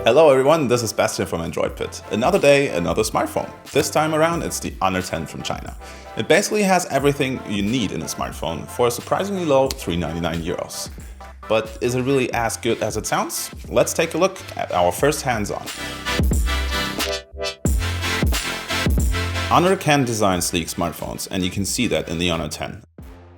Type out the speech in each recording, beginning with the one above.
Hello everyone, this is Bastian from AndroidPIT. Another day, another smartphone. This time around it's the Honor 10 from China. It basically has everything you need in a smartphone for a surprisingly low €399. But is it really as good as it sounds? Let's take a look at our first hands-on. Honor can design sleek smartphones, and you can see that in the Honor 10.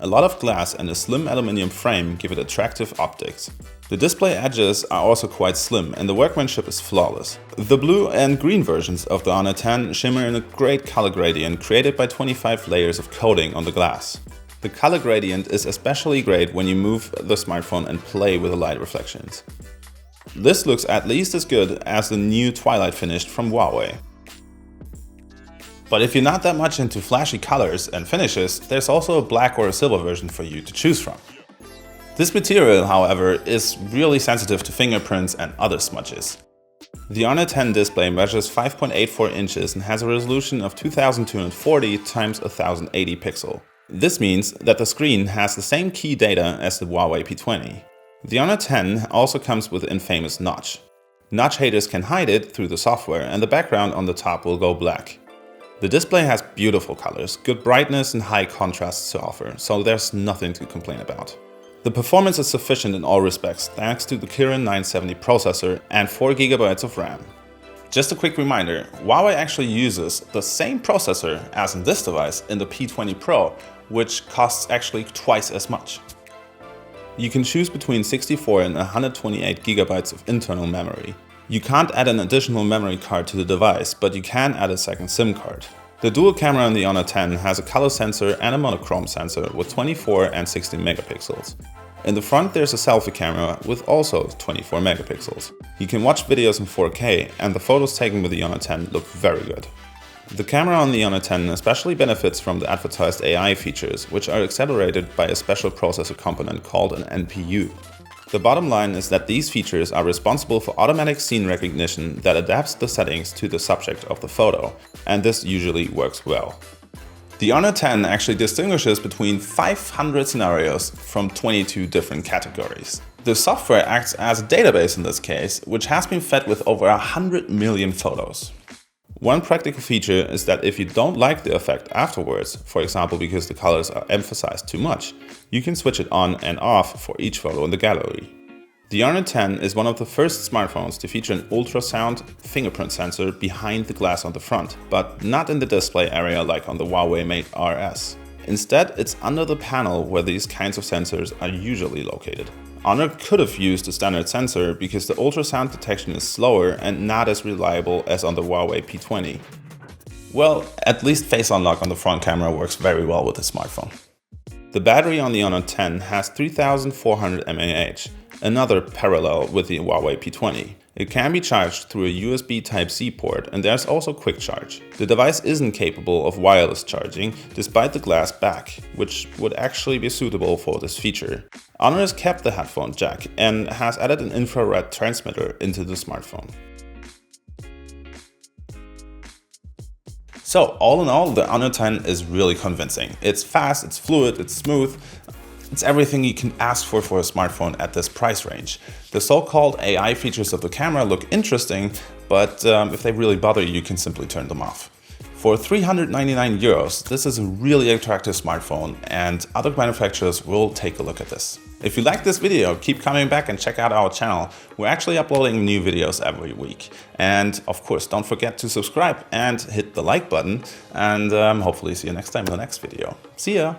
A lot of glass and a slim aluminum frame give it attractive optics. The display edges are also quite slim and the workmanship is flawless. The blue and green versions of the Honor 10 shimmer in a great color gradient created by 25 layers of coating on the glass. The color gradient is especially great when you move the smartphone and play with the light reflections. This looks at least as good as the new Twilight finish from Huawei. But if you're not that much into flashy colors and finishes, there's also a black or a silver version for you to choose from. This material, however, is really sensitive to fingerprints and other smudges. The Honor 10 display measures 5.84 inches and has a resolution of 2240 x 1080 pixel. This means that the screen has the same key data as the Huawei P20. The Honor 10 also comes with the infamous notch. Notch haters can hide it through the software and the background on the top will go black. The display has beautiful colors, good brightness and high contrasts to offer, so there's nothing to complain about. The performance is sufficient in all respects thanks to the Kirin 970 processor and 4GB of RAM. Just a quick reminder, Huawei actually uses the same processor as in this device in the P20 Pro, which costs actually twice as much. You can choose between 64 and 128GB of internal memory. You can't add an additional memory card to the device, but you can add a second SIM card. The dual camera in the Honor 10 has a color sensor and a monochrome sensor with 24 and 16 megapixels. In the front there's a selfie camera with also 24 megapixels. You can watch videos in 4K and the photos taken with the Honor 10 look very good. The camera on the Honor 10 especially benefits from the advertised AI features, which are accelerated by a special processor component called an NPU. The bottom line is that these features are responsible for automatic scene recognition that adapts the settings to the subject of the photo, and this usually works well. The Honor 10 actually distinguishes between 500 scenarios from 22 different categories. The software acts as a database in this case, which has been fed with over 100 million photos. One practical feature is that if you don't like the effect afterwards, for example because the colors are emphasized too much, you can switch it on and off for each photo in the gallery. The Honor 10 is one of the first smartphones to feature an ultrasound fingerprint sensor behind the glass on the front, but not in the display area like on the Huawei Mate RS. Instead, it's under the panel where these kinds of sensors are usually located. Honor could have used a standard sensor because the ultrasound detection is slower and not as reliable as on the Huawei P20. Well, at least face unlock on the front camera works very well with the smartphone. The battery on the Honor 10 has 3400 mAh, another parallel with the Huawei P20. It can be charged through a USB Type-C port and there's also quick charge. The device isn't capable of wireless charging despite the glass back, which would actually be suitable for this feature. Honor has kept the headphone jack and has added an infrared transmitter into the smartphone. So all in all, the Honor 10 is really convincing. It's fast, it's fluid, it's smooth. It's everything you can ask for a smartphone at this price range. The so-called AI features of the camera look interesting, but if they really bother you, you can simply turn them off. For €399, this is a really attractive smartphone and other manufacturers will take a look at this. If you like this video, keep coming back and check out our channel. We're actually uploading new videos every week. And of course, don't forget to subscribe and hit the like button. And hopefully see you next time in the next video. See ya!